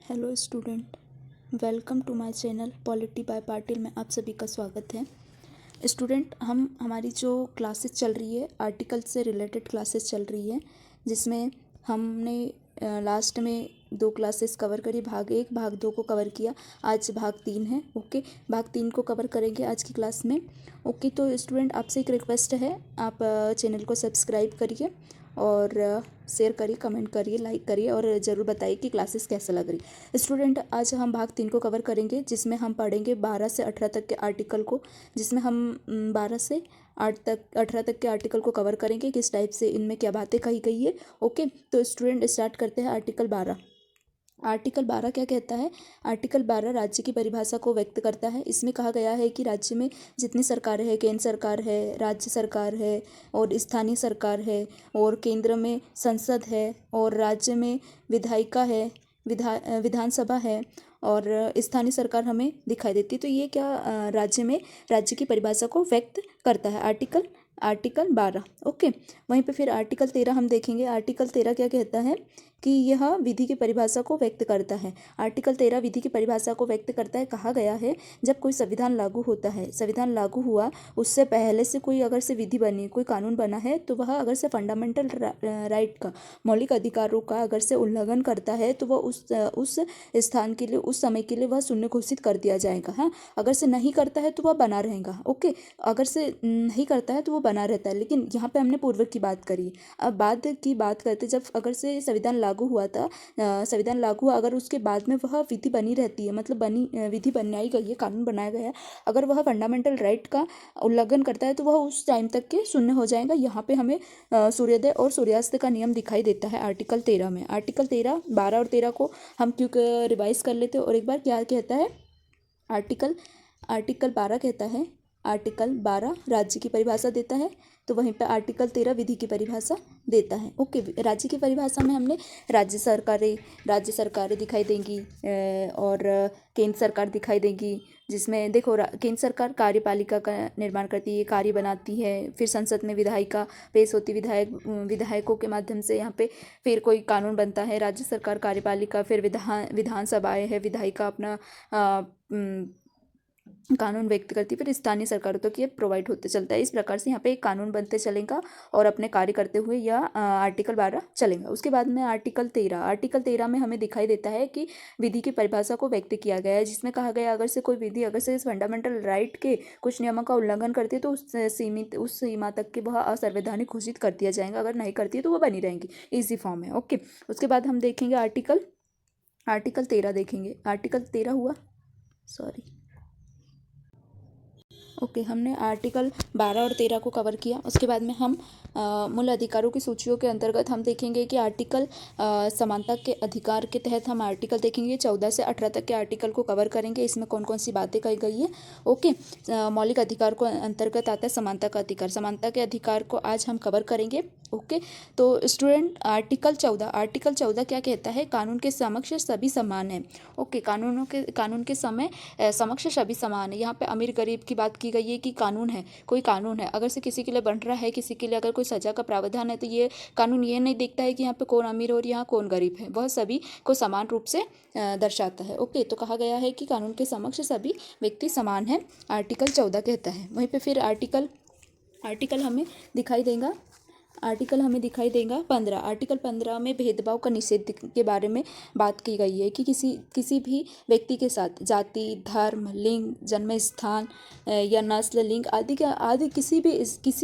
Hello student, welcome to my channel polity by Patil में आप सभी का स्वागत है। स्टूडेंट, हमारी जो क्लासेस चल रही है आर्टिकल से रिलेटेड क्लासेस चल रही है, जिसमें हमने लास्ट में 2 क्लासेस कवर करी, भाग 1 भाग 2 को कवर किया। आज भाग 3 है। ओके, भाग 3 को कवर करेंगे आज की क्लास में। ओके, तो स्टूडेंट आपसे एक रिक्वेस्ट है, आप चैनल को सब्सक्राइब करिए और शेयर करिए, कमेंट करिए, लाइक करिए और ज़रूर बताइए कि क्लासेस कैसा लग रही। स्टूडेंट, आज हम भाग 3 को कवर करेंगे, जिसमें हम पढ़ेंगे 12 से 18 तक के आर्टिकल को, जिसमें हम 12 से 18 तक के आर्टिकल को कवर करेंगे, किस टाइप से इनमें क्या बातें कही गई है। ओके, तो स्टूडेंट स्टार्ट करते हैं। आर्टिकल 12। आर्टिकल 12 क्या कहता है? आर्टिकल 12 राज्य की परिभाषा को व्यक्त करता है। इसमें कहा गया है कि राज्य में जितनी सरकारें हैं, केंद्र सरकार है, राज्य सरकार है और स्थानीय सरकार है, और केंद्र में संसद है और राज्य में विधायिका है, विधानसभा है और स्थानीय सरकार हमें दिखाई देती है। तो ये क्या राज्य की परिभाषा को व्यक्त करता है, आर्टिकल 12। ओके, वहीं पे फिर आर्टिकल 13 हम देखेंगे। आर्टिकल 13 क्या कहता है कि यह विधि की परिभाषा को व्यक्त करता है। आर्टिकल 13 विधि की परिभाषा को व्यक्त करता है। कहा गया है जब कोई संविधान लागू होता है, संविधान लागू हुआ उससे पहले से कोई अगर से विधि बनी, कोई कानून बना है, तो वह अगर से फंडामेंटल राइट का, मौलिक अधिकारों का अगर से उल्लंघन करता है, तो वह उस स्थान के लिए, उस समय के लिए वह शून्य घोषित कर दिया जाएगा। हाँ, अगर से नहीं करता है तो वह बना रहेगा। ओके, अगर से नहीं करता है तो वो बना रहता है। लेकिन यहाँ पे हमने पूर्व की बात करी, अब बाद की बात करते, जब अगर से संविधान लागू हुआ था, संविधान लागू हुआ, अगर उसके बाद में वह विधि बनी रहती है, मतलब विधि बनाई गई है, कानून बनाया गया है, अगर वह फंडामेंटल राइट का उल्लंघन करता है तो वह उस टाइम तक के शून्य हो जाएगा। यहाँ पे हमें सूर्योदय और सूर्यास्त का नियम दिखाई देता है आर्टिकल 13 में। आर्टिकल 13, 12 और 13 को हम क्यों रिवाइज कर लेते हैं और एक बार क्या कहता है। आर्टिकल 12 कहता है, आर्टिकल 12 राज्य की परिभाषा देता है, तो वहीं पर आर्टिकल 13 विधि की परिभाषा देता है। ओके, राज्य की परिभाषा में हमने राज्य सरकारें दिखाई देंगी और केंद्र सरकार दिखाई देगी, जिसमें देखो केंद्र सरकार कार्यपालिका का निर्माण करती है, कार्य बनाती है, फिर संसद में विधायिका पेश होती, विधायकों के माध्यम से यहाँ पे फिर कोई कानून बनता है। राज्य सरकार, कार्यपालिका, फिर विधानसभाएं है, विधायिका अपना कानून व्यक्त करती है, फिर स्थानीय सरकारों तक ये प्रोवाइड होते चलता है। इस प्रकार से यहाँ पे एक कानून बनते चलेगा और अपने कार्य करते हुए यह आर्टिकल 12 चलेगा। उसके बाद में आर्टिकल 13 में हमें दिखाई देता है कि विधि की परिभाषा को व्यक्त किया गया है, जिसमें कहा गया अगर से कोई विधि अगर से इस फंडामेंटल राइट के कुछ नियमों का उल्लंघन करती है तो उस सीमा तक के वह असंवैधानिक घोषित कर दिया जाएगा। अगर नहीं करती है तो वह बनी रहेंगी। इजी फॉर्म है। ओके, उसके बाद हम देखेंगे आर्टिकल 13 देखेंगे। आर्टिकल 13 हुआ, सॉरी। ओके, हमने आर्टिकल 12 और 13 को कवर किया। उसके बाद में हम मूल अधिकारों की सूचियों के अंतर्गत हम देखेंगे कि आर्टिकल समानता के अधिकार के तहत हम आर्टिकल देखेंगे। 14 से 18 तक के आर्टिकल को कवर करेंगे। इसमें कौन कौन सी बातें कही गई है। ओके, मौलिक अधिकार को अंतर्गत आता है समानता का अधिकार। समानता के अधिकार को आज हम कवर करेंगे। ओके, तो स्टूडेंट आर्टिकल 14 क्या कहता है? कानून के समक्ष सभी समान है। ओके, कानून के समक्ष सभी समान है। यहाँ पे अमीर गरीब की बात की गई है कि कानून है, कोई कानून है, अगर से किसी के लिए बन रहा है, किसी के लिए अगर कोई सजा का प्रावधान है, तो ये कानून ये नहीं देखता है कि यहाँ पे कौन अमीर और यहाँ कौन गरीब है, वह सभी को समान रूप से दर्शाता है। ओके, तो कहा गया है कि कानून के समक्ष सभी व्यक्ति समान है, आर्टिकल 14 कहता है। वहीं पे फिर आर्टिकल हमें दिखाई देगा। 15। आर्टिकल 15 में भेदभाव का निषेध के बारे में बात की गई है कि किसी भी व्यक्ति के साथ जाति, धर्म, लिंग, जन्म स्थान या नस्ल, लिंग आदि किसी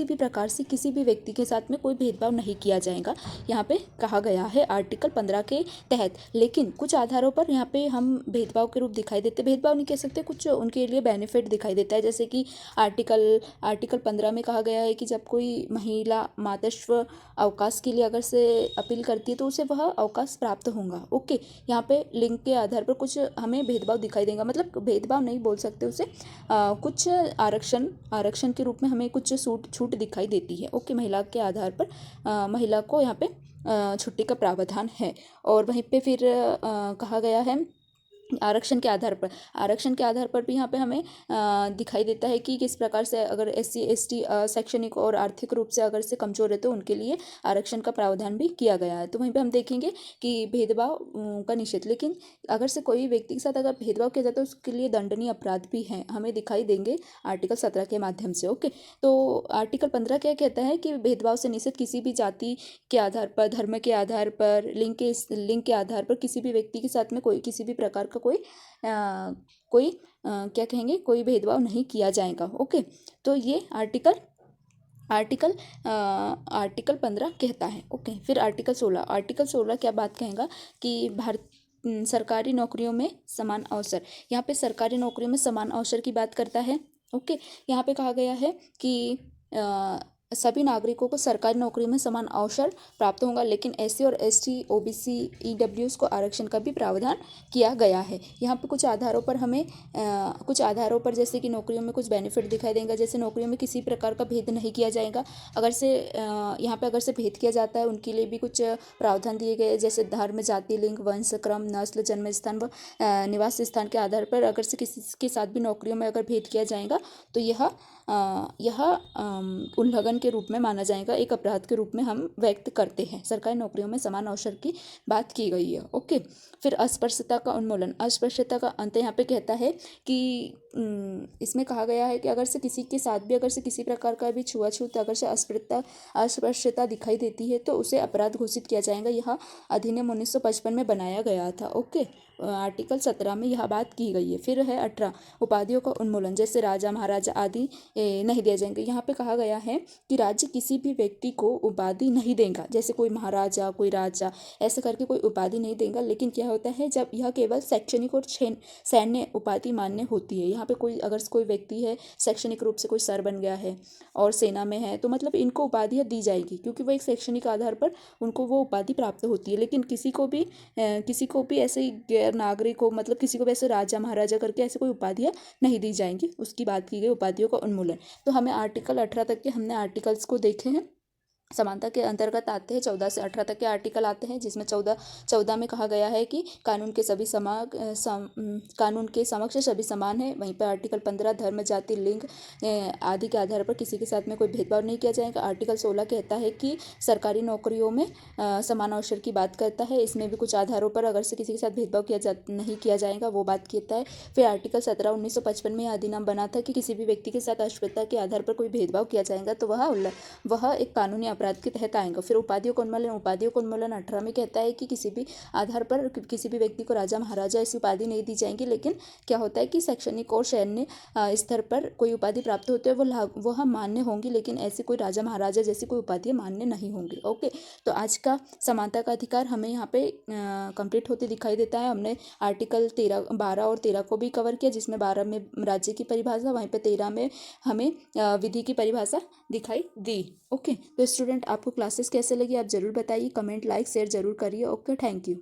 भी प्रकार से किसी भी व्यक्ति के साथ में कोई भेदभाव नहीं किया जाएगा, यहाँ पे कहा गया है आर्टिकल 15 के तहत। लेकिन कुछ आधारों पर यहाँ पे हम भेदभाव के रूप दिखाई देते, भेदभाव नहीं कह सकते, कुछ उनके लिए बेनिफिट दिखाई देता है। जैसे कि आर्टिकल 15 में कहा गया है कि जब कोई महिला मातृत्व अवकाश के लिए अगर से अपील करती है तो उसे वह अवकाश प्राप्त होगा। ओके, यहाँ पे लिंग के आधार पर कुछ हमें भेदभाव दिखाई देगा, मतलब भेदभाव नहीं बोल सकते उसे, कुछ आरक्षण के रूप में हमें कुछ छूट दिखाई देती है। ओके, महिला के आधार पर महिला को यहाँ पे छुट्टी का प्रावधान है। और वहीं पे फिर कहा गया है आरक्षण के आधार पर भी यहाँ पे हमें दिखाई देता है कि किस प्रकार से अगर SC ST शैक्षणिक और आर्थिक रूप से अगर से कमजोर है तो उनके लिए आरक्षण का प्रावधान भी किया गया है। तो वहीं पे हम देखेंगे कि भेदभाव का निषेध, लेकिन अगर से कोई व्यक्ति के साथ अगर भेदभाव किया जाता है तो उसके लिए दंडनीय अपराध भी हैं, हमें दिखाई देंगे आर्टिकल 17 के माध्यम से। ओके, तो आर्टिकल 15 क्या कहता है कि भेदभाव से निषेध किसी भी जाति के आधार पर, धर्म के आधार पर, लिंग के आधार पर किसी भी व्यक्ति के साथ में कोई किसी भी प्रकार का क्या कहेंगे, कोई भेदभाव नहीं किया जाएगा। ओके, तो ये आर्टिकल 15 कहता है। ओके, फिर आर्टिकल 16 क्या बात कहेगा कि सरकारी नौकरियों में समान अवसर। यहाँ पे सरकारी नौकरियों में समान अवसर की बात करता है। ओके, यहाँ पे कहा गया है कि सभी नागरिकों को सरकारी नौकरी में समान अवसर प्राप्त होगा, लेकिन SC और ST OBC EWS को आरक्षण का भी प्रावधान किया गया है। यहाँ पे कुछ आधारों पर जैसे कि नौकरियों में कुछ बेनिफिट दिखाई देंगे, जैसे नौकरियों में किसी प्रकार का भेद नहीं किया जाएगा। अगर से भेद किया जाता है उनके लिए भी कुछ प्रावधान दिए गए, जैसे धर्म, जाति, लिंग, वंश, क्रम, नस्ल, जन्म स्थान व निवास स्थान के आधार पर अगर से किसी के साथ भी नौकरियों में अगर भेद किया जाएगा तो यह उल्लंघन के रूप में माना जाएगा, एक अपराध के रूप में हम व्यक्त करते हैं। सरकारी नौकरियों में समान अवसर की बात की गई है। ओके, फिर अस्पृश्यता का उन्मूलन, अस्पृश्यता का अंत यहाँ पे कहता है कि इसमें कहा गया है कि अगर से किसी के साथ भी अगर से किसी प्रकार का भी छुआछूत अगर से अस्पृश्यता दिखाई देती है तो उसे अपराध घोषित किया जाएगा। यह अधिनियम 1955 में बनाया गया था। ओके, आर्टिकल 17 में यह बात की गई है। फिर है 18, उपाधियों का उन्मूलन, जैसे राजा, महाराजा आदि नहीं दिए जाएंगे। यहाँ पे कहा गया है कि राज्य किसी भी व्यक्ति को उपाधि नहीं देगा, जैसे कोई महाराजा, कोई राजा, ऐसे करके कोई उपाधि नहीं देगा। लेकिन क्या होता है, जब यह केवल शैक्षणिक और सैन्य उपाधि मान्य होती है। यहाँ पे कोई व्यक्ति है, शैक्षणिक रूप से कोई सर बन गया है और सेना में है, तो मतलब इनको उपाधियाँ दी जाएगी, क्योंकि वो एक शैक्षणिक आधार पर उनको वो उपाधि प्राप्त होती है। लेकिन किसी को भी ऐसे गैर नागरिक हो, मतलब किसी को भी ऐसे राजा, महाराजा करके ऐसे कोई उपाधियाँ नहीं दी जाएंगी, उसकी बात की गई, उपाधियों का उन्मूलन। तो हमें आर्टिकल 18 तक के हमने आर्टिकल्स को देखे हैं। समानता के अंतर्गत आते हैं 14 से 18 तक के आर्टिकल आते हैं, जिसमें 14 में कहा गया है कि कानून के समक्ष सभी समान है। वहीं पर आर्टिकल 15 धर्म, जाति, लिंग आदि के आधार पर किसी के साथ में कोई भेदभाव नहीं किया जाएगा। आर्टिकल 16 कहता है कि सरकारी नौकरियों में समान अवसर की बात करता है। इसमें भी कुछ आधारों पर अगर से किसी के साथ भेदभाव नहीं किया जाएगा, वो बात कहता है। फिर आर्टिकल 17 1955 में यह अधिनियम बना था कि किसी भी व्यक्ति के साथ अस्पृश्यता के आधार पर कोई भेदभाव किया जाएगा तो वह एक कानूनी अपराध के तहत आएगा। फिर उपाधियों का उन्मूलन 18 में कहता है कि किसी भी आधार पर किसी भी व्यक्ति को राजा, महाराजा ऐसी उपाधि नहीं दी जाएंगी। लेकिन क्या होता है कि शैक्षणिक और सैन्य स्तर पर कोई उपाधि प्राप्त होते हैं वह मान्य होंगी, लेकिन ऐसी कोई राजा, महाराजा जैसी कोई उपाधि मान्य नहीं होंगी। ओके, तो आज का समानता का अधिकार हमें यहाँ पे कंप्लीट होते दिखाई देता है। हमने आर्टिकल 12 और 13 को भी कवर किया, जिसमें 12 में राज्य की परिभाषा, वहीं पे 13 में हमें विधि की परिभाषा दिखाई दी। ओके, तो स्टूडेंट आपको क्लासेस कैसे लगी आप ज़रूर बताइए, कमेंट, लाइक, शेयर ज़रूर करिए। Okay, thank you.